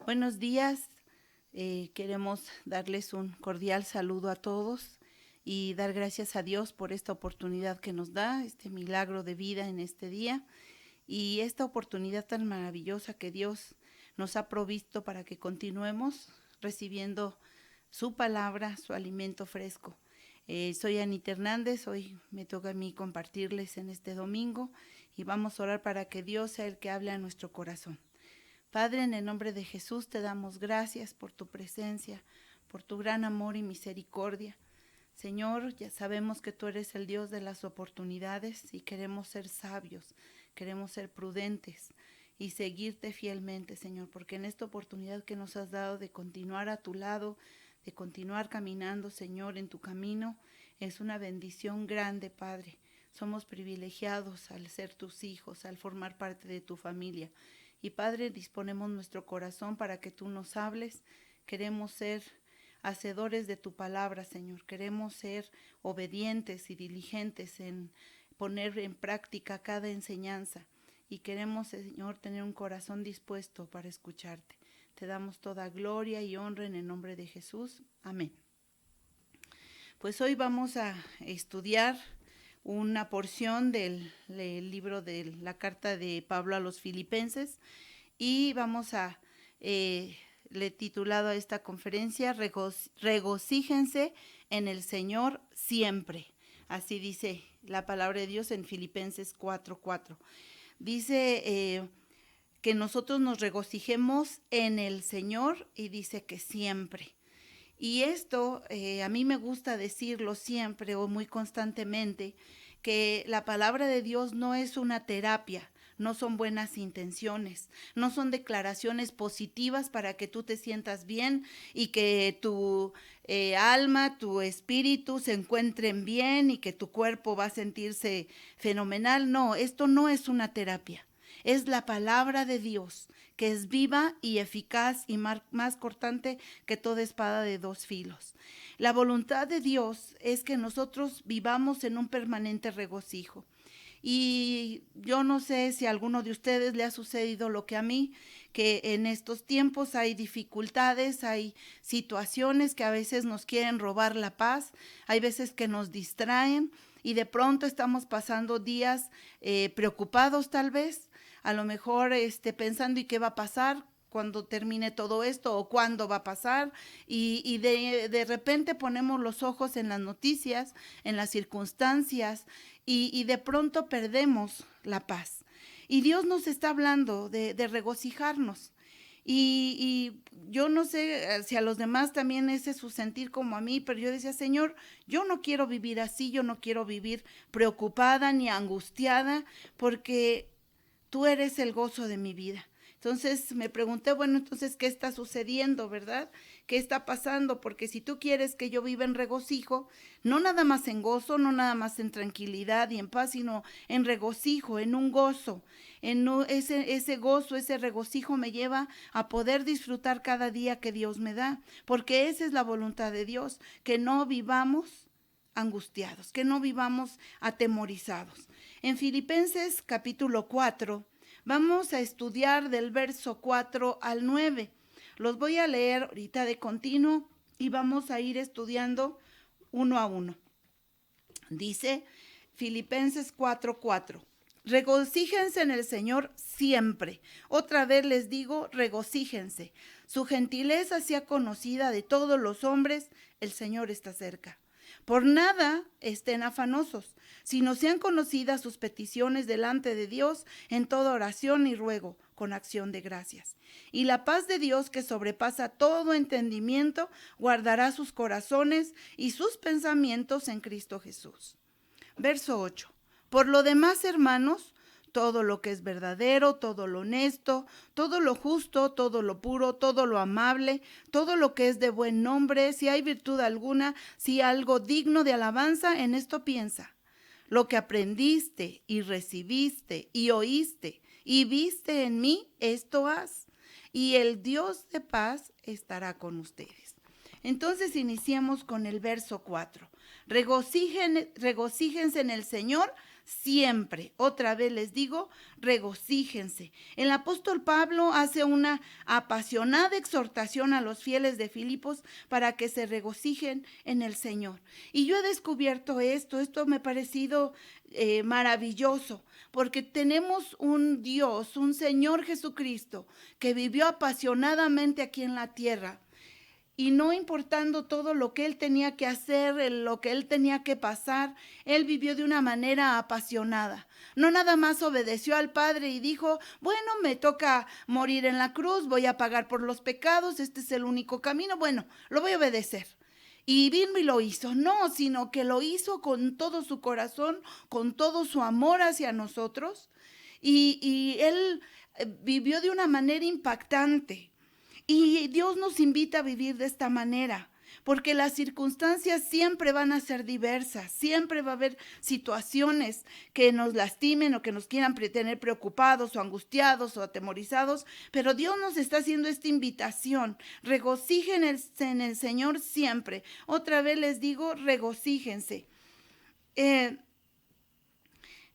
Buenos días. Queremos darles un cordial saludo a todos y dar gracias a Dios por esta oportunidad que nos da, este milagro de vida en este día y esta oportunidad tan maravillosa que Dios nos ha provisto para que continuemos recibiendo su palabra, su alimento fresco. Soy Anita Hernández, hoy me toca a mí compartirles en este domingo y vamos a orar para que Dios sea el que hable a nuestro corazón. Padre, en el nombre de Jesús te damos gracias por tu presencia, por tu gran amor y misericordia. Señor, ya sabemos que tú eres el Dios de las oportunidades y queremos ser sabios, queremos ser prudentes y seguirte fielmente, Señor, porque en esta oportunidad que nos has dado de continuar a tu lado, de continuar caminando, Señor, en tu camino, es una bendición grande, Padre. Somos privilegiados al ser tus hijos, al formar parte de tu familia. Y Padre, disponemos nuestro corazón para que tú nos hables. Queremos ser hacedores de tu palabra, Señor. Queremos ser obedientes y diligentes en poner en práctica cada enseñanza. Y queremos, Señor, tener un corazón dispuesto para escucharte. Te damos toda gloria y honra en el nombre de Jesús. Amén. Pues hoy vamos a estudiar una porción del libro de la carta de Pablo a los Filipenses y vamos a, le he titulado a esta conferencia, regocíjense en el Señor siempre. Así dice la palabra de Dios en Filipenses 4:4. Dice que nosotros nos regocijemos en el Señor y dice que siempre. Y esto a mí me gusta decirlo siempre o muy constantemente, que la palabra de Dios no es una terapia, no son buenas intenciones, no son declaraciones positivas para que tú te sientas bien y que tu alma, tu espíritu se encuentren bien y que tu cuerpo va a sentirse fenomenal. No, esto no es una terapia. Es la palabra de Dios, que es viva y eficaz y más cortante que toda espada de dos filos. La voluntad de Dios es que nosotros vivamos en un permanente regocijo. Y yo no sé si a alguno de ustedes le ha sucedido lo que a mí, que en estos tiempos hay dificultades, hay situaciones que a veces nos quieren robar la paz, hay veces que nos distraen y de pronto estamos pasando días preocupados tal vez, a lo mejor pensando ¿y qué va a pasar cuando termine todo esto o cuándo va a pasar? Y de repente ponemos los ojos en las noticias, en las circunstancias y de pronto perdemos la paz. Y Dios nos está hablando de regocijarnos. Y yo no sé si a los demás también ese es su sentir como a mí, pero yo decía, Señor, yo no quiero vivir así, yo no quiero vivir preocupada ni angustiada, porque tú eres el gozo de mi vida. Entonces me pregunté, bueno, entonces, ¿qué está sucediendo, verdad? ¿Qué está pasando? Porque si tú quieres que yo viva en regocijo, no nada más en gozo, no nada más en tranquilidad y en paz, sino en regocijo, en un gozo. Ese gozo, ese regocijo me lleva a poder disfrutar cada día que Dios me da, porque esa es la voluntad de Dios, que no vivamos angustiados, que no vivamos atemorizados. En Filipenses capítulo 4 vamos a estudiar del verso 4 al 9. Los voy a leer ahorita de continuo y vamos a ir estudiando uno a uno. Dice Filipenses 4:4. Regocíjense en el Señor siempre. Otra vez les digo, regocíjense. Su gentileza sea conocida de todos los hombres, el Señor está cerca. Por nada estén afanosos, sino sean conocidas sus peticiones delante de Dios en toda oración y ruego, con acción de gracias. Y la paz de Dios, que sobrepasa todo entendimiento, guardará sus corazones y sus pensamientos en Cristo Jesús. Verso 8. Por lo demás, hermanos, todo lo que es verdadero, todo lo honesto, todo lo justo, todo lo puro, todo lo amable, todo lo que es de buen nombre, si hay virtud alguna, si algo digno de alabanza, en esto piensa. Lo que aprendiste y recibiste y oíste y viste en mí, esto haz, y el Dios de paz estará con ustedes. Entonces iniciamos con el verso 4. Regocíjense en el Señor siempre. Otra vez les digo, regocíjense. El apóstol Pablo hace una apasionada exhortación a los fieles de Filipos para que se regocijen en el Señor. Y yo he descubierto esto me ha parecido maravilloso, porque tenemos un Dios, un Señor Jesucristo, que vivió apasionadamente aquí en la tierra. Y no importando todo lo que él tenía que hacer, lo que él tenía que pasar, él vivió de una manera apasionada. No nada más obedeció al Padre y dijo, bueno, me toca morir en la cruz, voy a pagar por los pecados, este es el único camino, bueno, lo voy a obedecer. Y vino y lo hizo. No, sino que lo hizo con todo su corazón, con todo su amor hacia nosotros. Y él vivió de una manera impactante. Y Dios nos invita a vivir de esta manera, porque las circunstancias siempre van a ser diversas, siempre va a haber situaciones que nos lastimen o que nos quieran tener preocupados o angustiados o atemorizados, pero Dios nos está haciendo esta invitación, regocíjense en el Señor siempre. Otra vez les digo, regocíjense.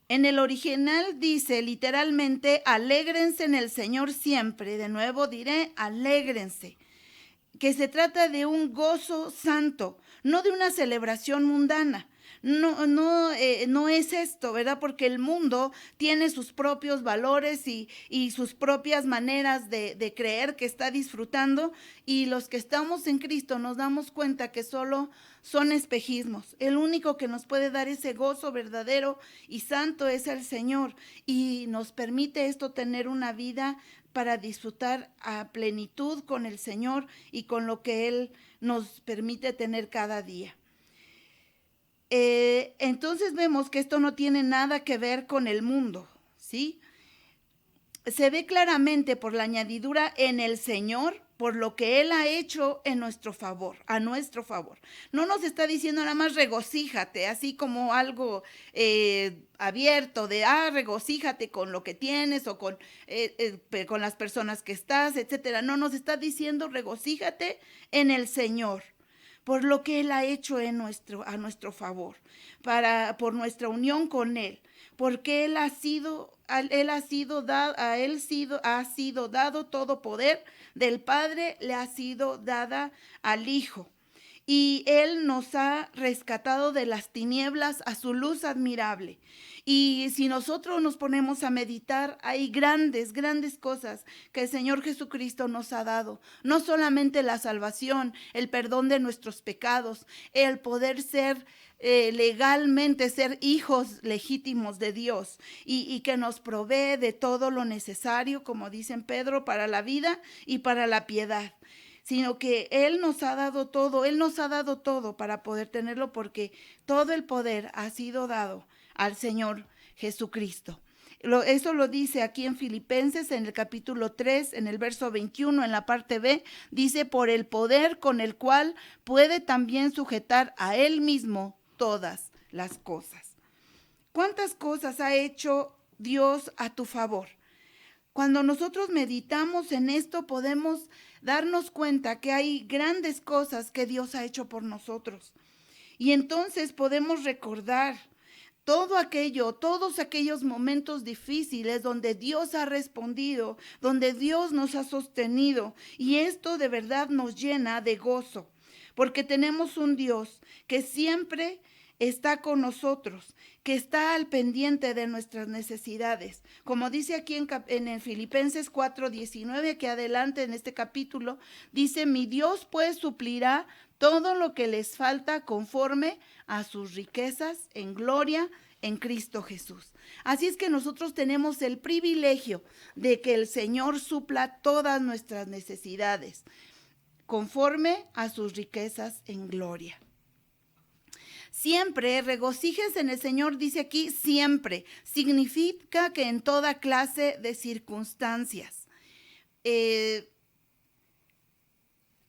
En el original dice literalmente, alégrense en el Señor siempre. De nuevo diré, alégrense. Que se trata de un gozo santo, no de una celebración mundana. No es esto, ¿verdad? Porque el mundo tiene sus propios valores y sus propias maneras de creer que está disfrutando, y los que estamos en Cristo nos damos cuenta que solo son espejismos. El único que nos puede dar ese gozo verdadero y santo es el Señor, y nos permite esto tener una vida para disfrutar a plenitud con el Señor y con lo que Él nos permite tener cada día. Entonces vemos que esto no tiene nada que ver con el mundo, ¿sí? Se ve claramente por la añadidura en el Señor, por lo que Él ha hecho en nuestro favor, a nuestro favor. No nos está diciendo nada más regocíjate, así como algo abierto de, regocíjate con lo que tienes o con las personas que estás, etcétera. No, nos está diciendo regocíjate en el Señor, por lo que Él ha hecho a nuestro favor, por nuestra unión con Él, porque ha sido dado todo poder del Padre, le ha sido dada al Hijo. Y Él nos ha rescatado de las tinieblas a su luz admirable. Y si nosotros nos ponemos a meditar, hay grandes, grandes cosas que el Señor Jesucristo nos ha dado. No solamente la salvación, el perdón de nuestros pecados, el poder ser legalmente, ser hijos legítimos de Dios y que nos provee de todo lo necesario, como dice en Pedro, para la vida y para la piedad. Sino que Él nos ha dado todo para poder tenerlo, porque todo el poder ha sido dado al Señor Jesucristo. Eso lo dice aquí en Filipenses, en el capítulo 3, en el verso 21, en la parte B, dice, por el poder con el cual puede también sujetar a Él mismo todas las cosas. ¿Cuántas cosas ha hecho Dios a tu favor? Cuando nosotros meditamos en esto, podemos darnos cuenta que hay grandes cosas que Dios ha hecho por nosotros. Y entonces podemos recordar todos aquellos momentos difíciles donde Dios ha respondido, donde Dios nos ha sostenido. Y esto de verdad nos llena de gozo, porque tenemos un Dios que siempre está con nosotros, que está al pendiente de nuestras necesidades. Como dice aquí en el Filipenses 4:19, que adelante en este capítulo, dice, mi Dios pues suplirá todo lo que les falta conforme a sus riquezas en gloria en Cristo Jesús. Así es que nosotros tenemos el privilegio de que el Señor supla todas nuestras necesidades conforme a sus riquezas en gloria. Siempre, regocíjense en el Señor, dice aquí, siempre. Significa que en toda clase de circunstancias.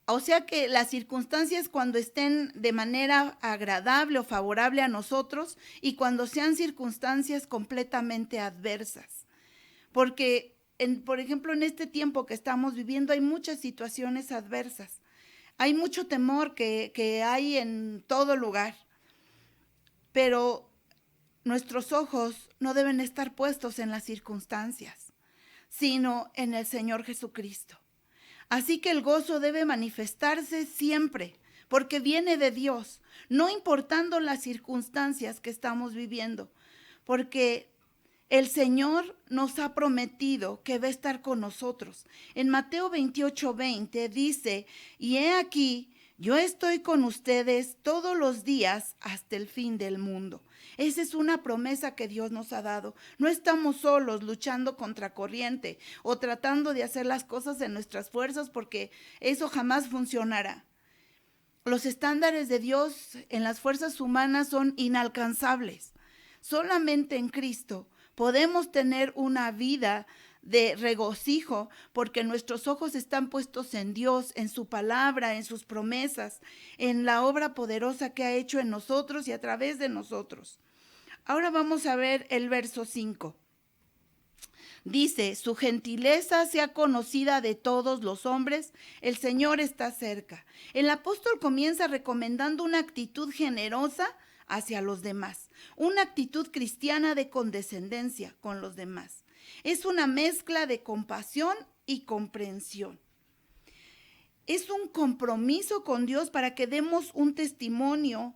O sea que las circunstancias, cuando estén de manera agradable o favorable a nosotros, y cuando sean circunstancias completamente adversas. Porque, por ejemplo, en este tiempo que estamos viviendo hay muchas situaciones adversas. Hay mucho temor que hay en todo lugar. Pero nuestros ojos no deben estar puestos en las circunstancias, sino en el Señor Jesucristo. Así que el gozo debe manifestarse siempre, porque viene de Dios, no importando las circunstancias que estamos viviendo, porque el Señor nos ha prometido que va a estar con nosotros. En Mateo 28:20 dice, y he aquí, yo estoy con ustedes todos los días hasta el fin del mundo. Esa es una promesa que Dios nos ha dado. No estamos solos luchando contra corriente o tratando de hacer las cosas en nuestras fuerzas, porque eso jamás funcionará. Los estándares de Dios en las fuerzas humanas son inalcanzables. Solamente en Cristo podemos tener una vida de regocijo, porque nuestros ojos están puestos en Dios, en su palabra, en sus promesas, en la obra poderosa que ha hecho en nosotros y a través de nosotros. Ahora vamos a ver el verso 5. Dice, su gentileza sea conocida de todos los hombres, el Señor está cerca. El apóstol comienza recomendando una actitud generosa hacia los demás, una actitud cristiana de condescendencia con los demás. Es una mezcla de compasión y comprensión. Es un compromiso con Dios para que demos un testimonio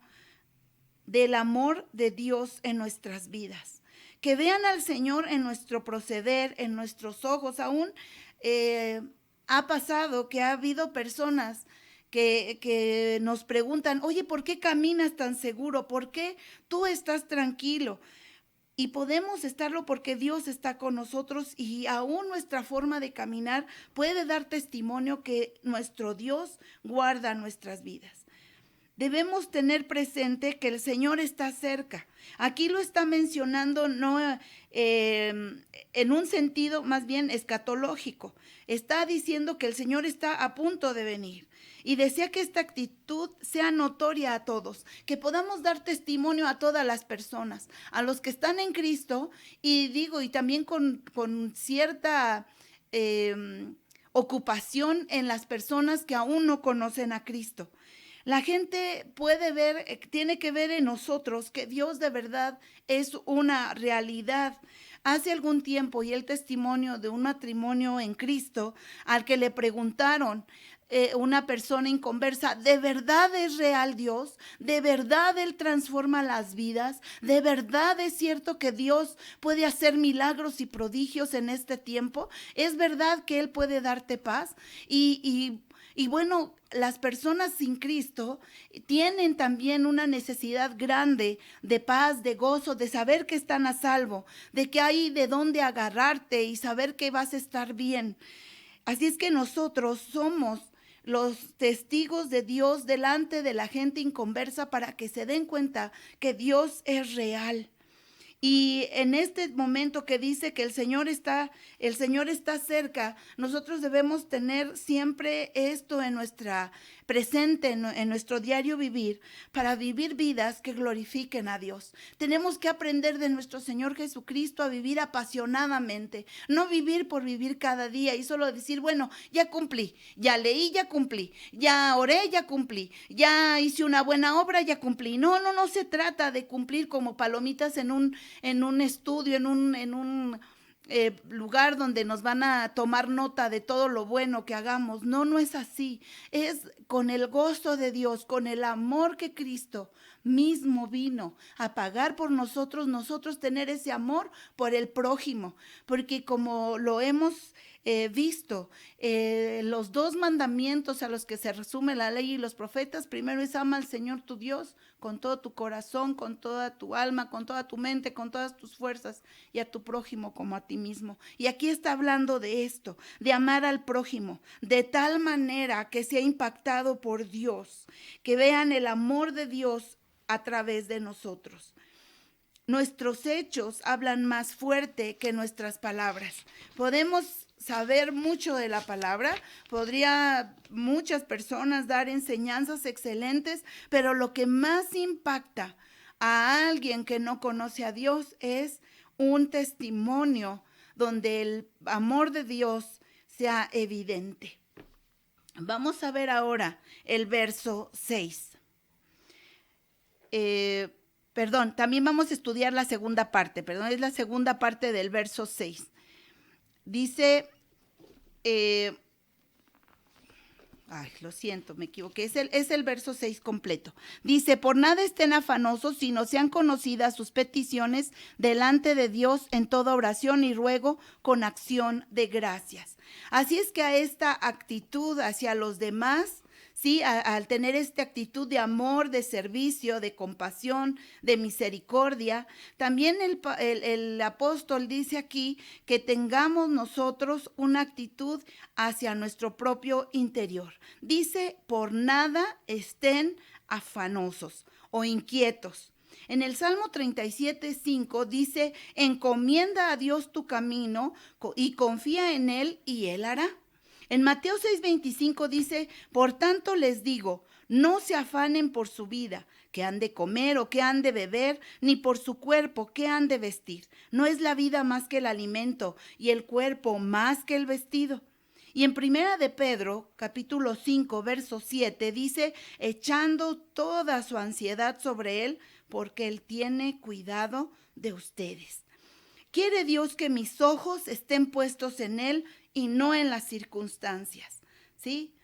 del amor de Dios en nuestras vidas. Que vean al Señor en nuestro proceder, en nuestros ojos. Aún ha pasado que ha habido personas que nos preguntan, oye, ¿por qué caminas tan seguro? ¿Por qué tú estás tranquilo? Y podemos estarlo porque Dios está con nosotros, y aún nuestra forma de caminar puede dar testimonio que nuestro Dios guarda nuestras vidas. Debemos tener presente que el Señor está cerca. Aquí lo está mencionando no en un sentido más bien escatológico. Está diciendo que el Señor está a punto de venir. Y desea que esta actitud sea notoria a todos, que podamos dar testimonio a todas las personas, a los que están en Cristo, y también con cierta ocupación en las personas que aún no conocen a Cristo. La gente puede ver, tiene que ver en nosotros que Dios de verdad es una realidad. Hace algún tiempo oí el testimonio de un matrimonio en Cristo al que le preguntaron una persona inconversa, ¿de verdad es real Dios? ¿De verdad Él transforma las vidas? ¿De verdad es cierto que Dios puede hacer milagros y prodigios en este tiempo? ¿Es verdad que Él puede darte paz? Y bueno, las personas sin Cristo tienen también una necesidad grande de paz, de gozo, de saber que están a salvo, de que hay de dónde agarrarte y saber que vas a estar bien. Así es que nosotros somos los testigos de Dios delante de la gente inconversa para que se den cuenta que Dios es real. Y en este momento que dice que el Señor está cerca, nosotros debemos tener siempre esto en nuestra presente, en nuestro diario vivir, para vivir vidas que glorifiquen a Dios. Tenemos que aprender de nuestro Señor Jesucristo a vivir apasionadamente, no vivir por vivir cada día y solo decir, bueno, ya cumplí, ya leí, ya cumplí, ya oré, ya cumplí, ya hice una buena obra, ya cumplí. No se trata de cumplir como palomitas en un estudio, en un lugar donde nos van a tomar nota de todo lo bueno que hagamos. No es así. Es con el gozo de Dios, con el amor que Cristo mismo vino a pagar por nosotros tener ese amor por el prójimo, porque como lo hemos visto, los 2 mandamientos a los que se resume la ley y los profetas, primero es ama al Señor tu Dios con todo tu corazón, con toda tu alma, con toda tu mente, con todas tus fuerzas, y a tu prójimo como a ti mismo. Y aquí está hablando de esto, de amar al prójimo, de tal manera que sea impactado por Dios, que vean el amor de Dios a través de nosotros. Nuestros hechos hablan más fuerte que nuestras palabras. Podemos saber mucho de la palabra, podría muchas personas dar enseñanzas excelentes, pero lo que más impacta a alguien que no conoce a Dios es un testimonio donde el amor de Dios sea evidente. Vamos a ver ahora el verso 6. Perdón, también vamos a estudiar la segunda parte, perdón, es la segunda parte del verso 6. Dice, lo siento, me equivoqué, es el verso 6 completo. Dice, por nada estén afanosos, sino sean conocidas sus peticiones delante de Dios en toda oración y ruego con acción de gracias. Así es que a esta actitud hacia los demás, ¿sí? Al tener esta actitud de amor, de servicio, de compasión, de misericordia, también el apóstol dice aquí que tengamos nosotros una actitud hacia nuestro propio interior. Dice, por nada estén afanosos o inquietos. En el Salmo 37:5 dice, encomienda a Dios tu camino y confía en Él y Él hará. En Mateo 6:25 dice, por tanto les digo, no se afanen por su vida, qué han de comer o qué han de beber, ni por su cuerpo, qué han de vestir. No es la vida más que el alimento y el cuerpo más que el vestido. Y en Primera de Pedro, capítulo 5, verso 7, dice, echando toda su ansiedad sobre Él, porque Él tiene cuidado de ustedes. Quiere Dios que mis ojos estén puestos en Él y no en las circunstancias, ¿sí?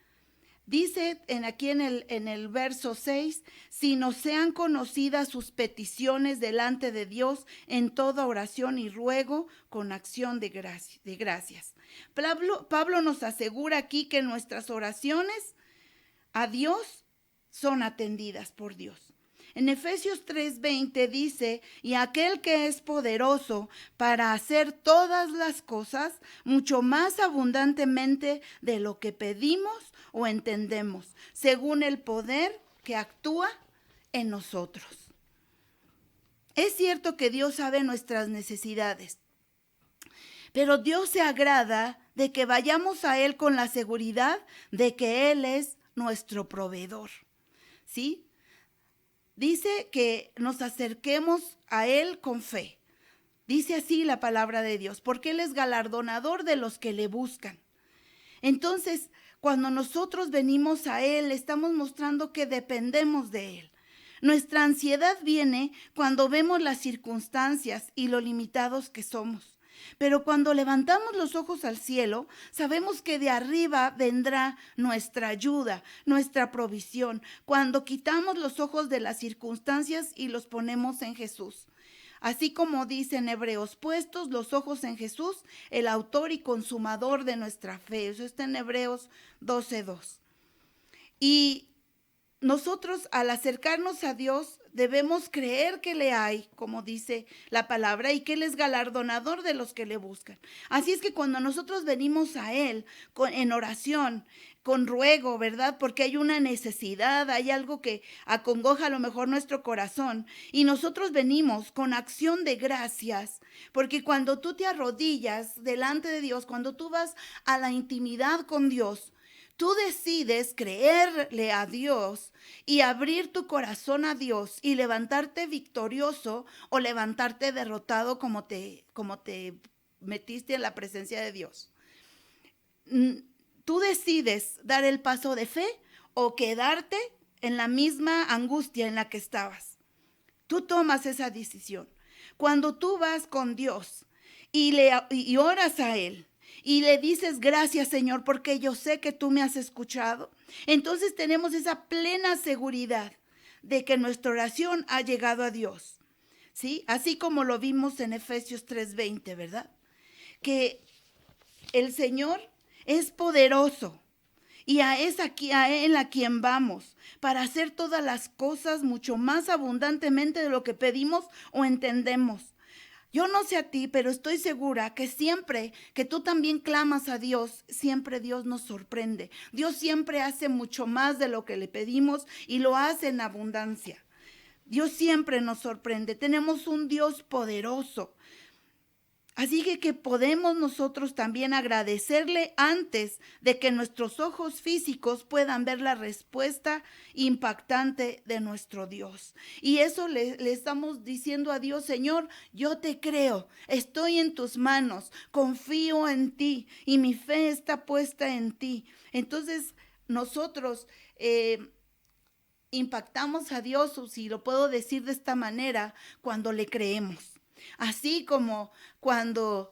Dice aquí en el verso 6, sino sean conocidas sus peticiones delante de Dios en toda oración y ruego con acción de gracias. Pablo nos asegura aquí que nuestras oraciones a Dios son atendidas por Dios. En Efesios 3:20 dice, y aquel que es poderoso para hacer todas las cosas mucho más abundantemente de lo que pedimos o entendemos, según el poder que actúa en nosotros. Es cierto que Dios sabe nuestras necesidades, pero Dios se agrada de que vayamos a Él con la seguridad de que Él es nuestro proveedor, ¿sí? Dice que nos acerquemos a Él con fe. Dice así la palabra de Dios, porque Él es galardonador de los que le buscan. Entonces, cuando nosotros venimos a Él, estamos mostrando que dependemos de Él. Nuestra ansiedad viene cuando vemos las circunstancias y lo limitados que somos. Pero cuando levantamos los ojos al cielo, sabemos que de arriba vendrá nuestra ayuda, nuestra provisión, cuando quitamos los ojos de las circunstancias y los ponemos en Jesús. Así como dice en Hebreos, puestos los ojos en Jesús, el autor y consumador de nuestra fe. Eso está en Hebreos 12:2. Y nosotros al acercarnos a Dios debemos creer que le hay, como dice la palabra, y que Él es galardonador de los que le buscan. Así es que cuando nosotros venimos a Él en oración, con ruego, ¿verdad? Porque hay una necesidad, hay algo que acongoja a lo mejor nuestro corazón. Y nosotros venimos con acción de gracias, porque cuando tú te arrodillas delante de Dios, cuando tú vas a la intimidad con Dios, tú decides creerle a Dios y abrir tu corazón a Dios y levantarte victorioso o levantarte derrotado como te metiste en la presencia de Dios. Tú decides dar el paso de fe o quedarte en la misma angustia en la que estabas. Tú tomas esa decisión. Cuando tú vas con Dios y oras a Él, y le dices gracias, Señor, porque yo sé que tú me has escuchado, entonces tenemos esa plena seguridad de que nuestra oración ha llegado a Dios, ¿sí? Así como lo vimos en Efesios 3:20, ¿verdad? Que el Señor es poderoso y a Él a quien vamos para hacer todas las cosas mucho más abundantemente de lo que pedimos o entendemos. Yo no sé a ti, pero estoy segura que siempre que tú también clamas a Dios, siempre Dios nos sorprende. Dios siempre hace mucho más de lo que le pedimos y lo hace en abundancia. Dios siempre nos sorprende. Tenemos un Dios poderoso. Así que podemos nosotros también agradecerle antes de que nuestros ojos físicos puedan ver la respuesta impactante de nuestro Dios. Y eso le estamos diciendo a Dios, Señor, yo te creo, estoy en tus manos, confío en ti y mi fe está puesta en ti. Entonces nosotros impactamos a Dios, o si lo puedo decir de esta manera, cuando le creemos. Así como cuando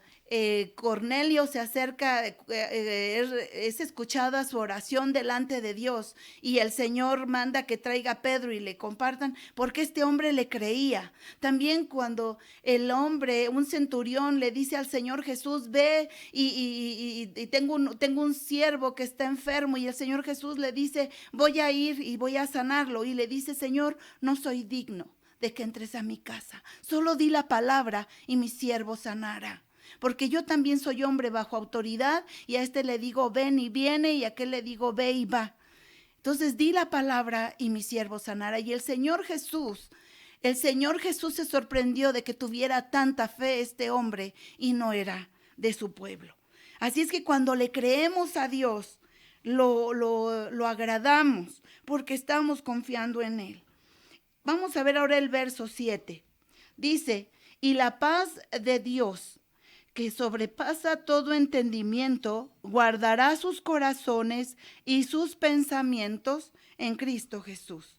Cornelio se acerca, es escuchada su oración delante de Dios y el Señor manda que traiga a Pedro y le compartan, porque este hombre le creía. También cuando el hombre, un centurión, le dice al Señor Jesús, ve y tengo un siervo que está enfermo, y el Señor Jesús le dice, voy a ir y voy a sanarlo, y le dice, Señor, no soy digno de que entres a mi casa, solo di la palabra y mi siervo sanará. Porque yo también soy hombre bajo autoridad, y a este le digo ven y viene, y a aquel le digo ve y va. Entonces di la palabra y mi siervo sanará. Y el Señor Jesús se sorprendió de que tuviera tanta fe este hombre y no era de su pueblo. Así es que cuando le creemos a Dios, lo agradamos porque estamos confiando en Él. Vamos a ver ahora el verso 7. Dice, y la paz de Dios, que sobrepasa todo entendimiento, guardará sus corazones y sus pensamientos en Cristo Jesús.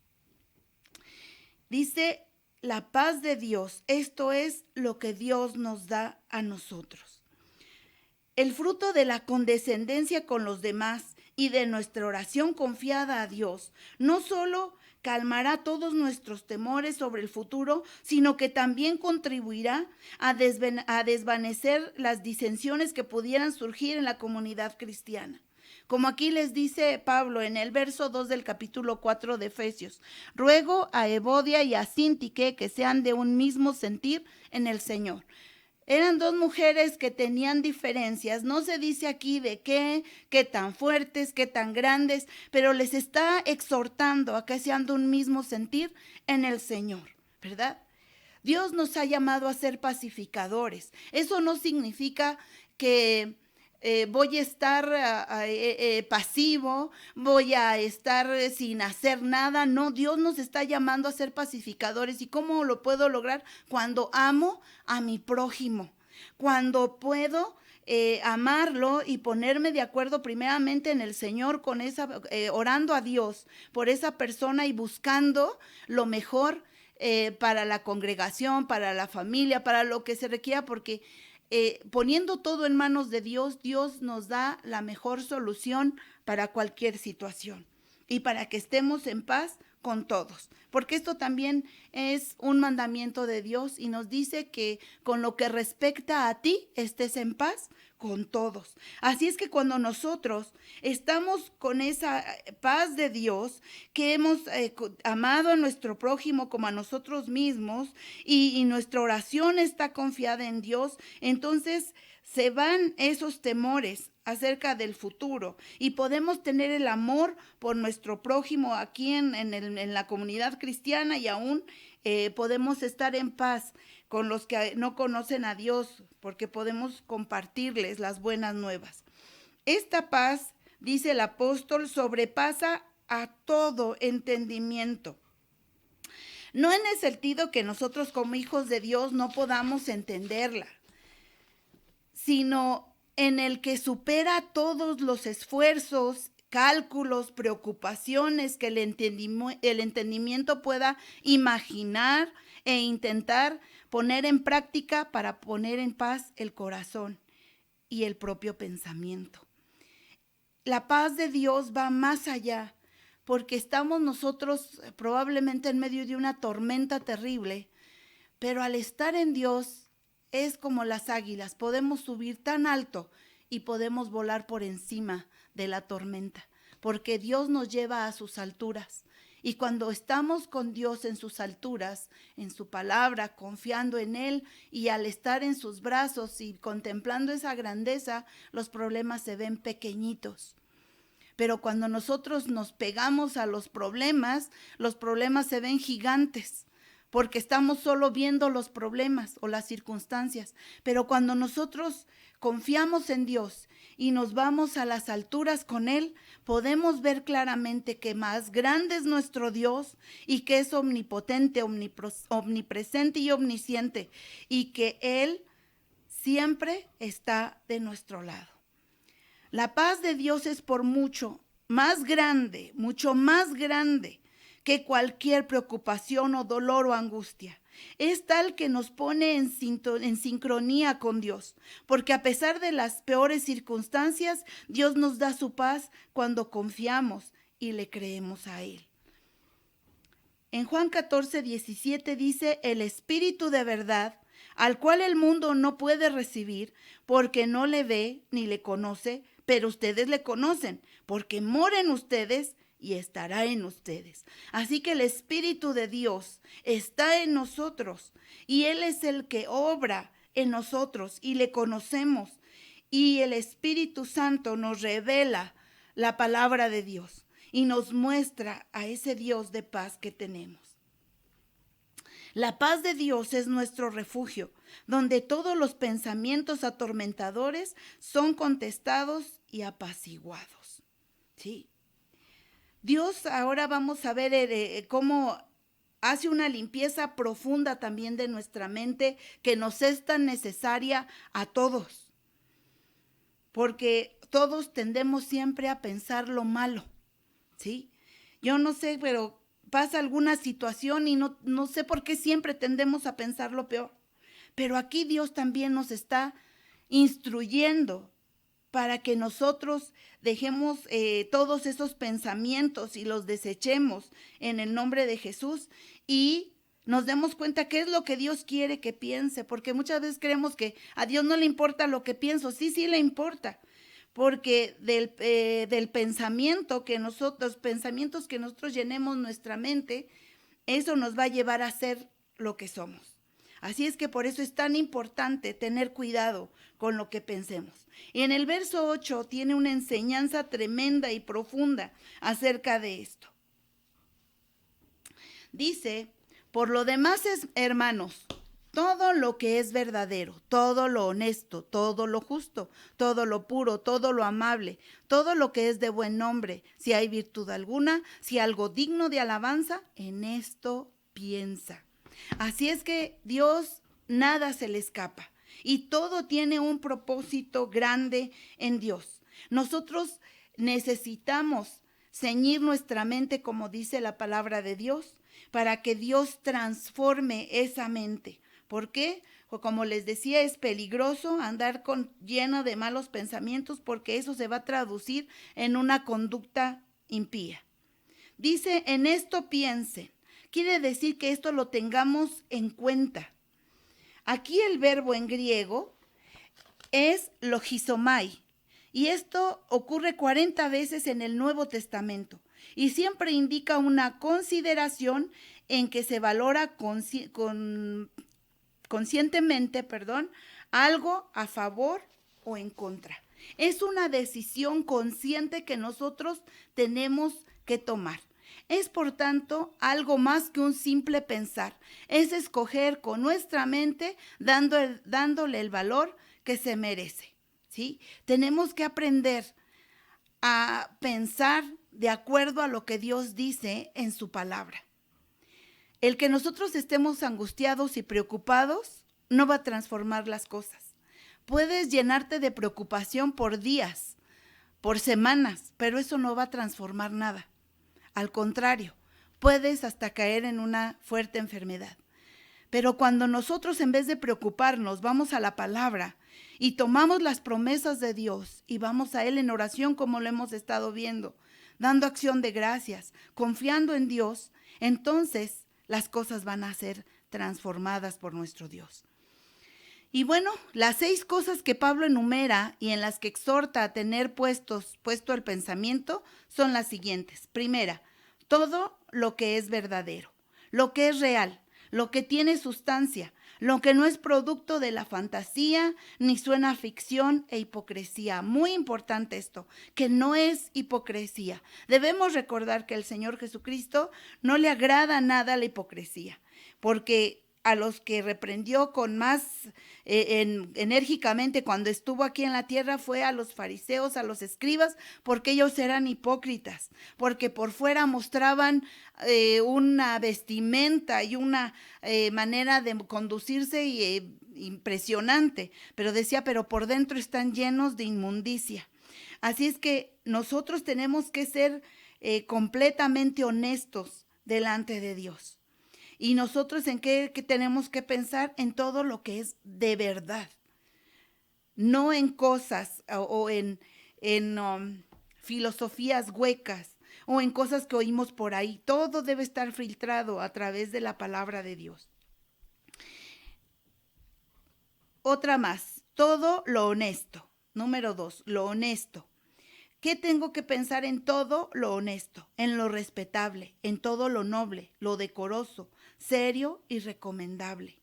Dice, la paz de Dios, esto es lo que Dios nos da a nosotros. El fruto de la condescendencia con los demás y de nuestra oración confiada a Dios, no solo calmará todos nuestros temores sobre el futuro, sino que también contribuirá a desvanecer las disensiones que pudieran surgir en la comunidad cristiana. Como aquí les dice Pablo en el verso 2 del capítulo 4 de Efesios, ruego a Evodia y a Síntique que sean de un mismo sentir en el Señor. Eran dos mujeres que tenían diferencias, no se dice aquí de qué tan fuertes, qué tan grandes, pero les está exhortando a que sean de un mismo sentir en el Señor, ¿verdad? Dios nos ha llamado a ser pacificadores. Eso no significa que voy a estar pasivo, voy a estar sin hacer nada. No, Dios nos está llamando a ser pacificadores. ¿Y cómo lo puedo lograr? Cuando amo a mi prójimo, cuando puedo amarlo y ponerme de acuerdo primeramente en el Señor, con orando a Dios por esa persona y buscando lo mejor para la congregación, para la familia, para lo que se requiera, porque poniendo todo en manos de Dios, Dios nos da la mejor solución para cualquier situación y para que estemos en paz con todos, porque esto también es un mandamiento de Dios y nos dice que con lo que respecta a ti estés en paz con todos. Así es que cuando nosotros estamos con esa paz de Dios, que hemos amado a nuestro prójimo como a nosotros mismos, y nuestra oración está confiada en Dios, entonces se van esos temores acerca del futuro y podemos tener el amor por nuestro prójimo aquí en la comunidad cristiana, y aún podemos estar en paz con los que no conocen a Dios, porque podemos compartirles las buenas nuevas. Esta paz, dice el apóstol, sobrepasa a todo entendimiento. No en el sentido que nosotros como hijos de Dios no podamos entenderla, sino en el que supera todos los esfuerzos, cálculos, preocupaciones que el entendimiento pueda imaginar e intentar poner en práctica para poner en paz el corazón y el propio pensamiento. La paz de Dios va más allá, porque estamos nosotros probablemente en medio de una tormenta terrible, pero al estar en Dios es como las águilas, podemos subir tan alto y podemos volar por encima de la tormenta, porque Dios nos lleva a sus alturas. Y cuando estamos con Dios en sus alturas, en su palabra, confiando en Él, y al estar en sus brazos y contemplando esa grandeza, los problemas se ven pequeñitos. Pero cuando nosotros nos pegamos a los problemas se ven gigantes, porque estamos solo viendo los problemas o las circunstancias. Pero cuando nosotros confiamos en Dios y nos vamos a las alturas con Él, podemos ver claramente que más grande es nuestro Dios y que es omnipotente, omnipresente y omnisciente, y que Él siempre está de nuestro lado. La paz de Dios es por mucho más grande que cualquier preocupación o dolor o angustia. Es tal que nos pone en sincronía con Dios, porque a pesar de las peores circunstancias, Dios nos da su paz cuando confiamos y le creemos a Él. En Juan 14:17 dice, el Espíritu de verdad, al cual el mundo no puede recibir, porque no le ve ni le conoce, pero ustedes le conocen, porque mora en ustedes y estará en ustedes. Así que el Espíritu de Dios está en nosotros y Él es el que obra en nosotros y le conocemos. Y el Espíritu Santo nos revela la palabra de Dios y nos muestra a ese Dios de paz que tenemos. La paz de Dios es nuestro refugio, donde todos los pensamientos atormentadores son contestados y apaciguados. ¿Sí? Dios, ahora vamos a ver cómo hace una limpieza profunda también de nuestra mente que nos es tan necesaria a todos, porque todos tendemos siempre a pensar lo malo, ¿sí? Yo no sé, pero pasa alguna situación y no sé por qué siempre tendemos a pensar lo peor, pero aquí Dios también nos está instruyendo para que nosotros dejemos todos esos pensamientos y los desechemos en el nombre de Jesús y nos demos cuenta qué es lo que Dios quiere que piense, porque muchas veces creemos que a Dios no le importa lo que pienso. Sí le importa, porque del pensamiento pensamientos que nosotros llenemos nuestra mente, eso nos va a llevar a ser lo que somos. Así es que por eso es tan importante tener cuidado con lo que pensemos. Y en el verso 8 tiene una enseñanza tremenda y profunda acerca de esto. Dice, por lo demás, hermanos, todo lo que es verdadero, todo lo honesto, todo lo justo, todo lo puro, todo lo amable, todo lo que es de buen nombre, si hay virtud alguna, si algo digno de alabanza, en esto piensa. Así es que Dios nada se le escapa y todo tiene un propósito grande en Dios. Nosotros necesitamos ceñir nuestra mente, como dice la palabra de Dios, para que Dios transforme esa mente. ¿Por qué? Como les decía, es peligroso andar lleno de malos pensamientos porque eso se va a traducir en una conducta impía. Dice, en esto piensen. Quiere decir que esto lo tengamos en cuenta. Aquí el verbo en griego es logizomai, y esto ocurre 40 veces en el Nuevo Testamento, y siempre indica una consideración en que se valora conscientemente, algo a favor o en contra. Es una decisión consciente que nosotros tenemos que tomar. Es, por tanto, algo más que un simple pensar. Es escoger con nuestra mente dándole el valor que se merece, ¿sí? Tenemos que aprender a pensar de acuerdo a lo que Dios dice en su palabra. El que nosotros estemos angustiados y preocupados no va a transformar las cosas. Puedes llenarte de preocupación por días, por semanas, pero eso no va a transformar nada. Al contrario, puedes hasta caer en una fuerte enfermedad. Pero cuando nosotros, en vez de preocuparnos, vamos a la palabra y tomamos las promesas de Dios y vamos a Él en oración, como lo hemos estado viendo, dando acción de gracias, confiando en Dios, entonces las cosas van a ser transformadas por nuestro Dios. Y bueno, las 6 cosas que Pablo enumera y en las que exhorta a tener puesto el pensamiento son las siguientes. Primera, todo lo que es verdadero, lo que es real, lo que tiene sustancia, lo que no es producto de la fantasía ni suena a ficción e hipocresía. Muy importante esto, que no es hipocresía. Debemos recordar que al Señor Jesucristo no le agrada nada la hipocresía, porque a los que reprendió con más enérgicamente cuando estuvo aquí en la tierra fue a los fariseos, a los escribas, porque ellos eran hipócritas, porque por fuera mostraban una vestimenta y una manera de conducirse impresionante, pero por dentro están llenos de inmundicia. Así es que nosotros tenemos que ser completamente honestos delante de Dios. Y nosotros en qué tenemos que pensar en todo lo que es de verdad, no en cosas o en filosofías huecas o en cosas que oímos por ahí. Todo debe estar filtrado a través de la palabra de Dios. Otra más, todo lo honesto. Número 2, lo honesto. ¿Qué tengo que pensar en todo lo honesto, en lo respetable, en todo lo noble, lo decoroso, serio y recomendable?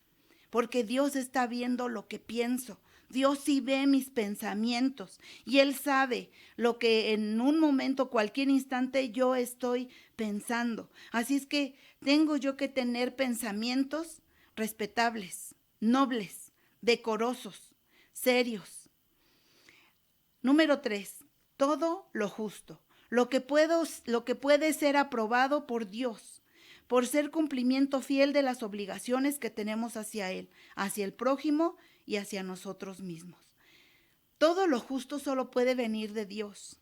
Porque Dios está viendo lo que pienso. Dios sí ve mis pensamientos y Él sabe lo que en un momento, cualquier instante yo estoy pensando. Así es que tengo yo que tener pensamientos respetables, nobles, decorosos, serios. Número 3, todo lo justo, lo que puede ser aprobado por Dios, por ser cumplimiento fiel de las obligaciones que tenemos hacia Él, hacia el prójimo y hacia nosotros mismos. Todo lo justo solo puede venir de Dios.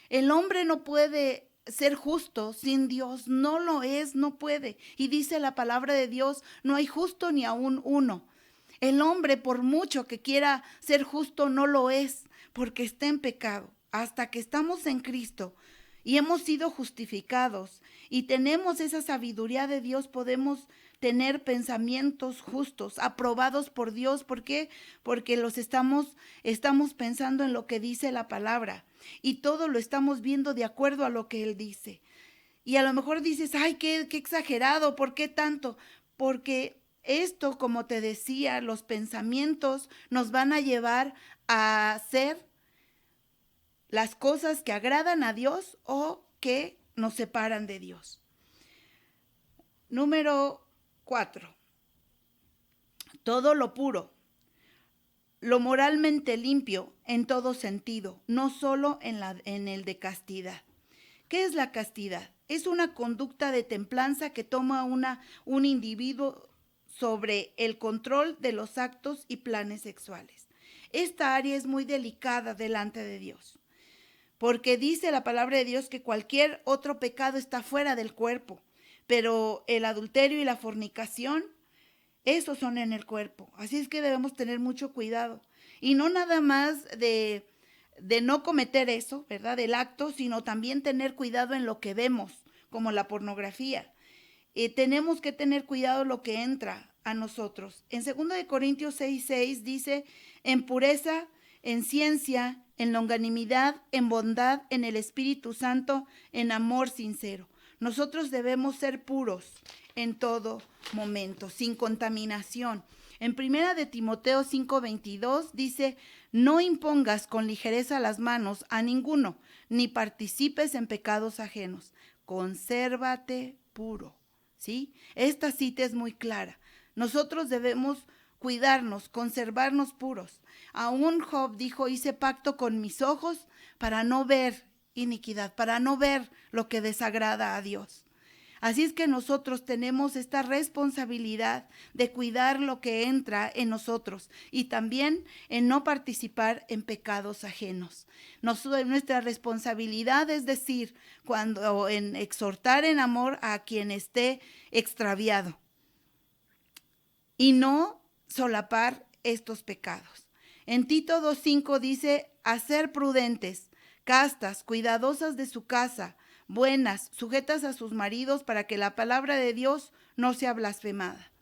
El hombre no puede ser justo sin Dios, no lo es, no puede. Y dice la palabra de Dios, no hay justo ni aún uno. El hombre, por mucho que quiera ser justo, no lo es, porque está en pecado. Hasta que estamos en Cristo y hemos sido justificados y tenemos esa sabiduría de Dios, podemos tener pensamientos justos, aprobados por Dios. ¿Por qué? Porque estamos pensando en lo que dice la palabra y todo lo estamos viendo de acuerdo a lo que Él dice. Y a lo mejor dices, ay, qué exagerado, ¿por qué tanto? Porque esto, como te decía, los pensamientos nos van a llevar a hacer las cosas que agradan a Dios o que nos separan de Dios. Número 4. Todo lo puro, lo moralmente limpio en todo sentido, no solo en el de castidad. ¿Qué es la castidad? Es una conducta de templanza que toma un individuo sobre el control de los actos y planes sexuales. Esta área es muy delicada delante de Dios, porque dice la palabra de Dios que cualquier otro pecado está fuera del cuerpo, pero el adulterio y la fornicación, esos son en el cuerpo. Así es que debemos tener mucho cuidado. Y no nada más de no cometer eso, ¿verdad? Del acto, sino también tener cuidado en lo que vemos, como la pornografía. Tenemos que tener cuidado lo que entra a nosotros. En 2 Corintios 6:6 dice, en pureza, en ciencia, en longanimidad, en bondad, en el Espíritu Santo, en amor sincero. Nosotros debemos ser puros en todo momento, sin contaminación. En 1 de Timoteo 5:22 dice, no impongas con ligereza las manos a ninguno, ni participes en pecados ajenos. Consérvate puro. ¿Sí? Esta cita es muy clara. Nosotros debemos cuidarnos, conservarnos puros. Aún Job dijo, hice pacto con mis ojos para no ver iniquidad, para no ver lo que desagrada a Dios. Así es que nosotros tenemos esta responsabilidad de cuidar lo que entra en nosotros y también en no participar en pecados ajenos. Nuestra responsabilidad es decir, en exhortar en amor a quien esté extraviado y no solapar estos pecados. En Tito 2:5 dice, a ser prudentes, castas, cuidadosas de su casa, buenas, sujetas a sus maridos para que la palabra de Dios no sea blasfemada.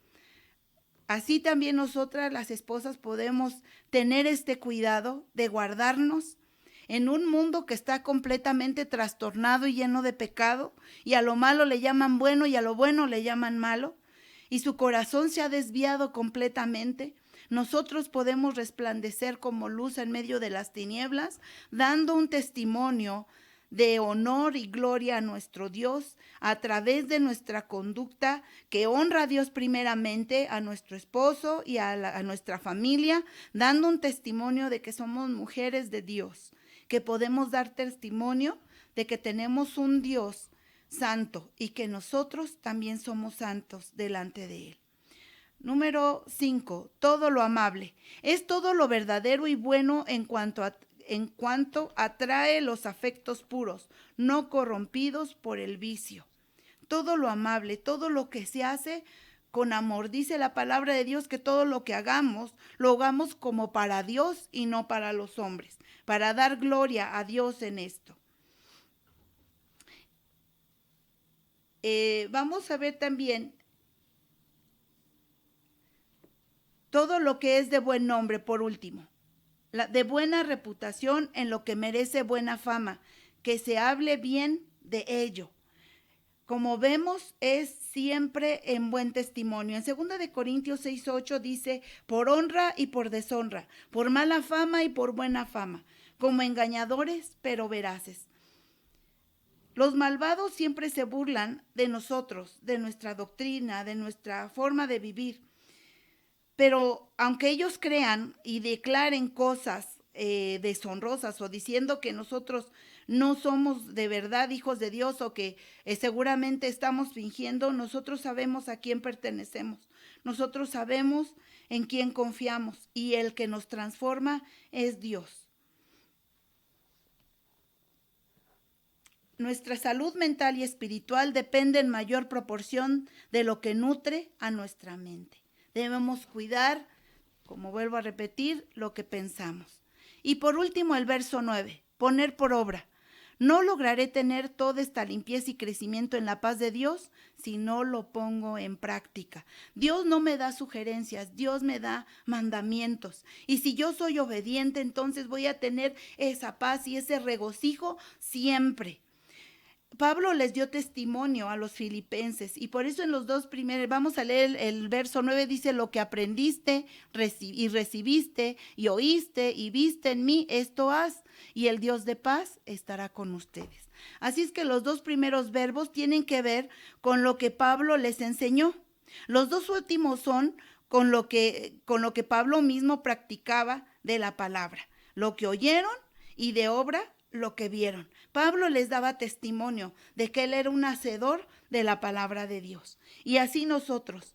Así también nosotras las esposas podemos tener este cuidado de guardarnos en un mundo que está completamente trastornado y lleno de pecado, y a lo malo le llaman bueno y a lo bueno le llaman malo, y su corazón se ha desviado completamente. Nosotros podemos resplandecer como luz en medio de las tinieblas, dando un testimonio de honor y gloria a nuestro Dios a través de nuestra conducta que honra a Dios primeramente, a nuestro esposo y a nuestra familia, dando un testimonio de que somos mujeres de Dios, que podemos dar testimonio de que tenemos un Dios santo y que nosotros también somos santos delante de Él. Número 5, todo lo amable. Es todo lo verdadero y bueno en cuanto atrae los afectos puros, no corrompidos por el vicio. todo lo amable, todo lo que se hace con amor. Dice la palabra de Dios que todo lo que hagamos, lo hagamos como para Dios y no para los hombres, para dar gloria a Dios en esto. Vamos a ver también todo lo que es de buen nombre, por último, de buena reputación, en lo que merece buena fama, que se hable bien de ello. Como vemos, es siempre en buen testimonio. En 2 de Corintios 6:8 dice, por honra y por deshonra, por mala fama y por buena fama, como engañadores, pero veraces. Los malvados siempre se burlan de nosotros, de nuestra doctrina, de nuestra forma de vivir. Pero aunque ellos crean y declaren cosas deshonrosas o diciendo que nosotros no somos de verdad hijos de Dios o que seguramente estamos fingiendo, nosotros sabemos a quién pertenecemos. Nosotros sabemos en quién confiamos y el que nos transforma es Dios. Nuestra salud mental y espiritual depende en mayor proporción de lo que nutre a nuestra mente. Debemos cuidar, como vuelvo a repetir, lo que pensamos. Y por último, el verso 9, poner por obra. No lograré tener toda esta limpieza y crecimiento en la paz de Dios si no lo pongo en práctica. Dios no me da sugerencias, Dios me da mandamientos. Y si yo soy obediente, entonces voy a tener esa paz y ese regocijo siempre. Pablo les dio testimonio a los filipenses y por eso en los dos primeros, vamos a leer el verso 9, dice, lo que aprendiste y recibiste y oíste y viste en mí, esto haz, y el Dios de paz estará con ustedes. Así es que los dos primeros verbos tienen que ver con lo que Pablo les enseñó. Los dos últimos son con lo que Pablo mismo practicaba de la palabra, lo que oyeron y de obra lo que vieron. Pablo les daba testimonio de que él era un hacedor de la palabra de Dios. Y así nosotros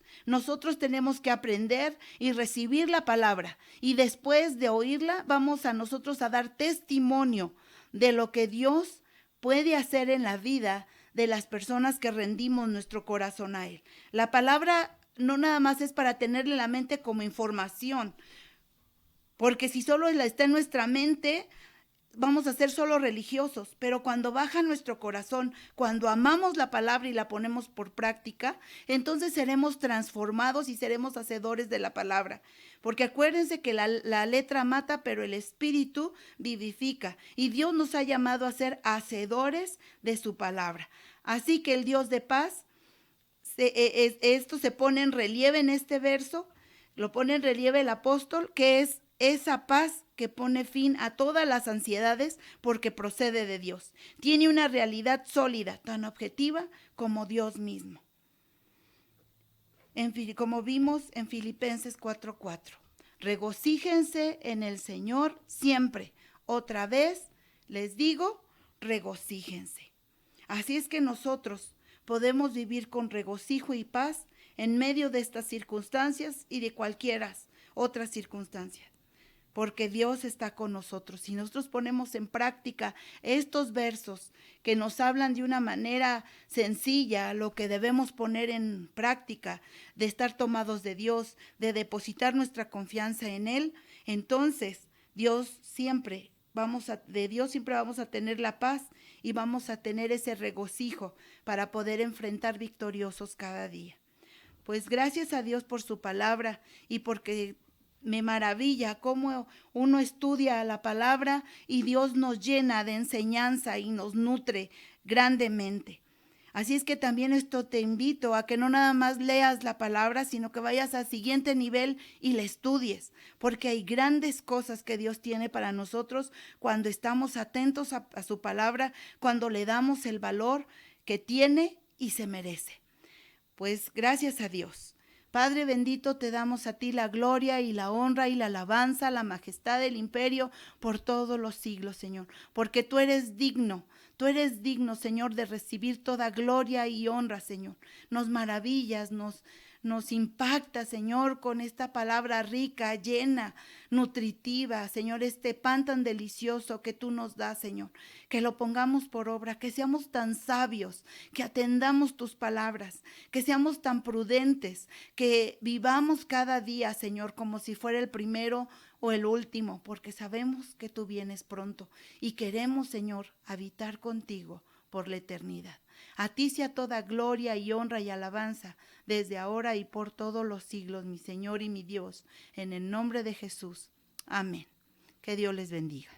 tenemos que aprender y recibir la palabra. Y después de oírla, vamos a nosotros a dar testimonio de lo que Dios puede hacer en la vida de las personas que rendimos nuestro corazón a Él. La palabra no nada más es para tenerla en la mente como información, porque si solo está en nuestra mente, vamos a ser solo religiosos, pero cuando baja nuestro corazón, cuando amamos la palabra y la ponemos por práctica, entonces seremos transformados y seremos hacedores de la palabra. Porque acuérdense que la letra mata, pero el espíritu vivifica. Y Dios nos ha llamado a ser hacedores de su palabra. Así que el Dios de paz, esto se pone en relieve en este verso, lo pone en relieve el apóstol, que es esa paz que pone fin a todas las ansiedades porque procede de Dios. Tiene una realidad sólida, tan objetiva como Dios mismo. Como vimos en Filipenses 4:4. Regocíjense en el Señor siempre. Otra vez les digo, regocíjense. Así es que nosotros podemos vivir con regocijo y paz en medio de estas circunstancias y de cualquiera otras circunstancias. Porque Dios está con nosotros. Si nosotros ponemos en práctica estos versos que nos hablan de una manera sencilla, lo que debemos poner en práctica, de estar tomados de Dios, de depositar nuestra confianza en Él, entonces de Dios siempre vamos a tener la paz y vamos a tener ese regocijo para poder enfrentar victoriosos cada día. Pues gracias a Dios por su palabra y porque me maravilla cómo uno estudia la palabra y Dios nos llena de enseñanza y nos nutre grandemente. Así es que también esto te invito a que no nada más leas la palabra, sino que vayas al siguiente nivel y la estudies, porque hay grandes cosas que Dios tiene para nosotros cuando estamos atentos a su palabra, cuando le damos el valor que tiene y se merece. Pues gracias a Dios. Padre bendito, te damos a ti la gloria y la honra y la alabanza, la majestad del imperio por todos los siglos, Señor, porque tú eres digno, Señor, de recibir toda gloria y honra, Señor. Nos maravillas, nos nos impacta, Señor, con esta palabra rica, llena, nutritiva, Señor, este pan tan delicioso que tú nos das, Señor, que lo pongamos por obra, que seamos tan sabios, que atendamos tus palabras, que seamos tan prudentes, que vivamos cada día, Señor, como si fuera el primero o el último, porque sabemos que tú vienes pronto y queremos, Señor, habitar contigo por la eternidad. A ti sea toda gloria y honra y alabanza, desde ahora y por todos los siglos, mi Señor y mi Dios, en el nombre de Jesús. Amén. Que Dios les bendiga.